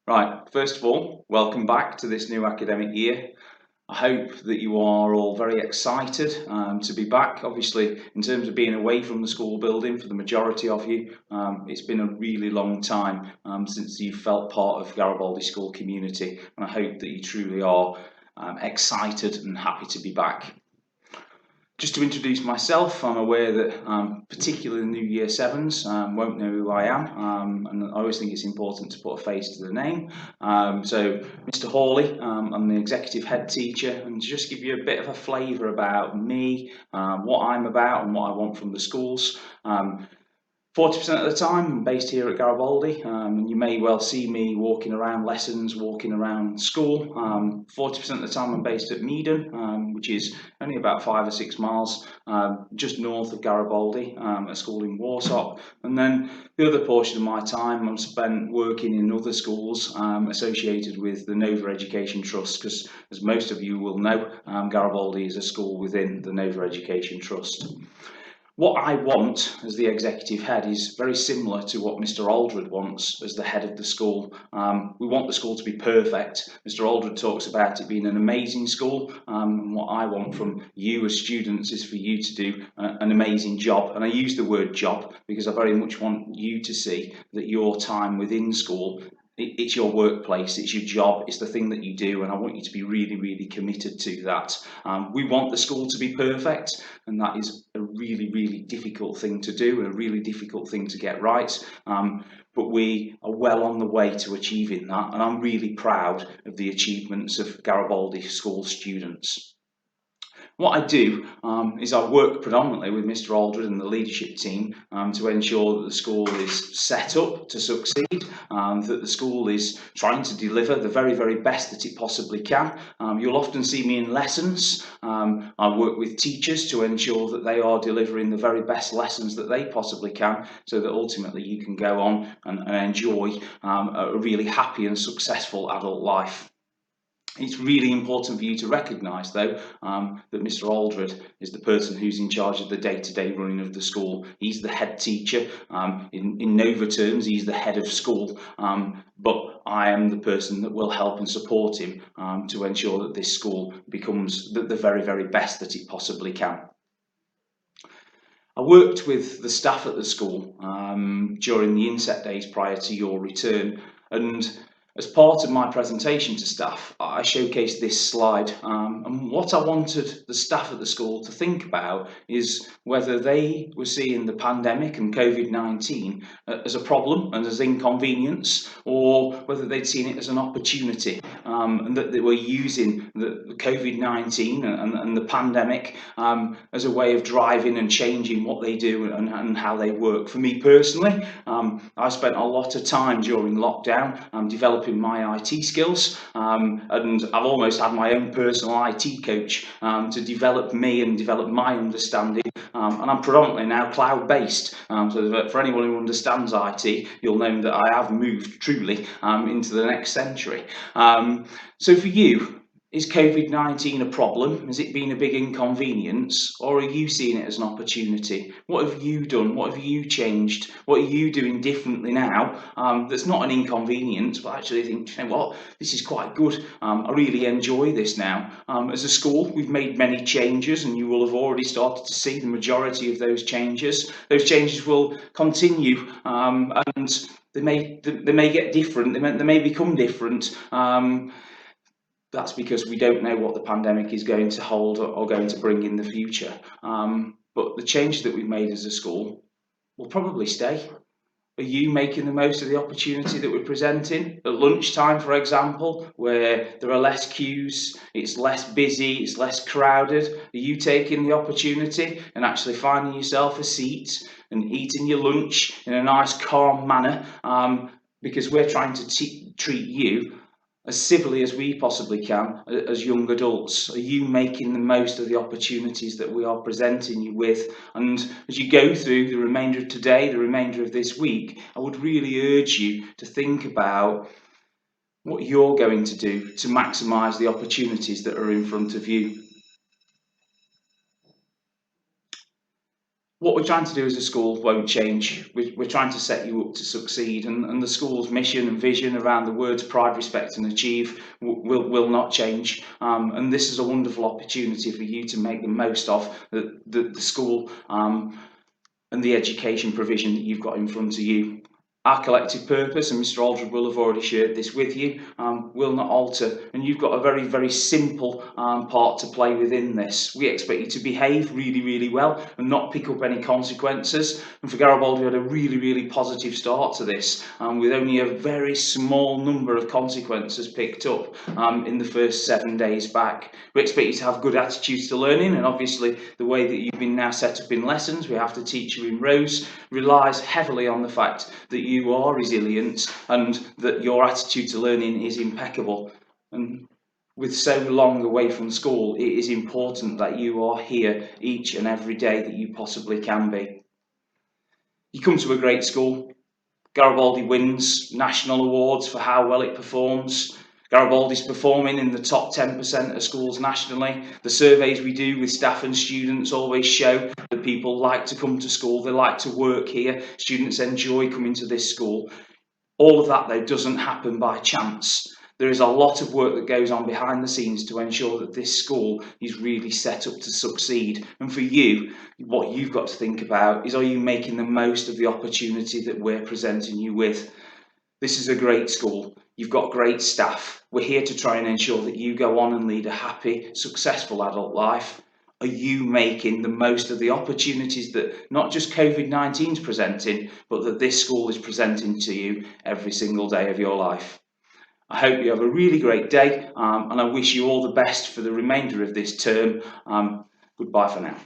Right, first of all, welcome back to this new academic year. I hope that you are all very excited to be back. Obviously, in terms of being away from the school building for the majority of you, it's been a really long time since you felt part of Garibaldi School community, and I hope that you truly are excited and happy to be back. Just to introduce myself, I'm aware that particularly new year sevens won't know who I am, and I always think it's important to put a face to the name. So Mr. Hawley, I'm the executive head teacher, and to just give you a bit of a flavour about me, what I'm about and what I want from the schools. 40% of the time I'm based here at Garibaldi, and you may well see me walking around lessons, walking around school. 40% of the time I'm based at Meaden, which is only about 5 or 6 miles just north of Garibaldi, a school in Warsaw. And then the other portion of my time I'm spent working in other schools associated with the Nova Education Trust, because as most of you will know, Garibaldi is a school within the Nova Education Trust. What I want as the executive head is very similar to what Mr. Aldred wants as the head of the school. We want the school to be perfect. Mr. Aldred talks about it being an amazing school, and what I want from you as students is for you to do an amazing job. And I use the word job because I very much want you to see that your time within school, it's your workplace, it's your job, it's the thing that you do, and I want you to be really, really committed to that. We want the school to be perfect, and that is a really, really difficult thing to do and a really difficult thing to get right. But we are well on the way to achieving that, and I'm really proud of the achievements of Garibaldi School students. What I do is I work predominantly with Mr. Aldred and the leadership team to ensure that the school is set up to succeed, that the school is trying to deliver the very, very best that it possibly can. You'll often see me in lessons. I work with teachers to ensure that they are delivering the very best lessons that they possibly can, so that ultimately you can go on and enjoy a really happy and successful adult life. It's really important for you to recognise, though, that Mr. Aldred is the person who's in charge of the day-to-day running of the school. He's the head teacher. In Nova terms, he's the head of school. But I am the person that will help and support him to ensure that this school becomes the very, very best that it possibly can. I worked with the staff at the school during the inset days prior to your return, and as part of my presentation to staff, I showcased this slide, and what I wanted the staff at the school to think about is whether they were seeing the pandemic and COVID-19 as a problem and as inconvenience, or whether they'd seen it as an opportunity, and that they were using the COVID-19 and the pandemic as a way of driving and changing what they do and how they work. For me personally, I spent a lot of time during lockdown developing my IT skills, and I've almost had my own personal IT coach to develop me and develop my understanding, and I'm predominantly now cloud-based, so that for anyone who understands IT, you'll know that I have moved truly into the next century. So for you, is COVID-19 a problem? Has it been a big inconvenience? Or are you seeing it as an opportunity? What have you done? What have you changed? What are you doing differently now that's not an inconvenience, but actually think, you know what, this is quite good. I really enjoy this now. As a school, we've made many changes, and you will have already started to see the majority of those changes. Those changes will continue, and they may get different, they may become different. That's because we don't know what the pandemic is going to hold or going to bring in the future. But the changes that we've made as a school will probably stay. Are you making the most of the opportunity that we're presenting? At lunchtime, for example, where there are less queues, it's less busy, it's less crowded, are you taking the opportunity and actually finding yourself a seat and eating your lunch in a nice, calm manner? Because we're trying to treat you as civilly as we possibly can as young adults. Are you making the most of the opportunities that we are presenting you with? And as you go through the remainder of today, the remainder of this week, I would really urge you to think about what you're going to do to maximise the opportunities that are in front of you. What we're trying to do as a school won't change. We're trying to set you up to succeed, and the school's mission and vision around the words pride, respect and achieve will not change. And this is a wonderful opportunity for you to make the most of the school and the education provision that you've got in front of you. Our collective purpose, and Mr. Aldred will have already shared this with you, will not alter, and you've got a very, very simple part to play within this. We expect you to behave really, really well and not pick up any consequences. And for Garibaldi, we had a really, really positive start to this, with only a very small number of consequences picked up in the first 7 days back. We expect you to have good attitudes to learning, and obviously the way that you've been now set up in lessons, we have to teach you in rows, relies heavily on the fact that you are resilient and that your attitude to learning is impeccable. And with so long away from school, it is important that you are here each and every day that you possibly can be. You come to a great school. Garibaldi wins national awards for how well it performs. Garibaldi's performing in the top 10% of schools nationally. The surveys we do with staff and students always show that people like to come to school, they like to work here, students enjoy coming to this school. All of that, though, doesn't happen by chance. There is a lot of work that goes on behind the scenes to ensure that this school is really set up to succeed. And for you, what you've got to think about is, are you making the most of the opportunity that we're presenting you with? This is a great school. You've got great staff. We're here to try and ensure that you go on and lead a happy, successful adult life. Are you making the most of the opportunities that not just COVID-19 is presenting, but that this school is presenting to you every single day of your life? I hope you have a really great day, and I wish you all the best for the remainder of this term. Goodbye for now.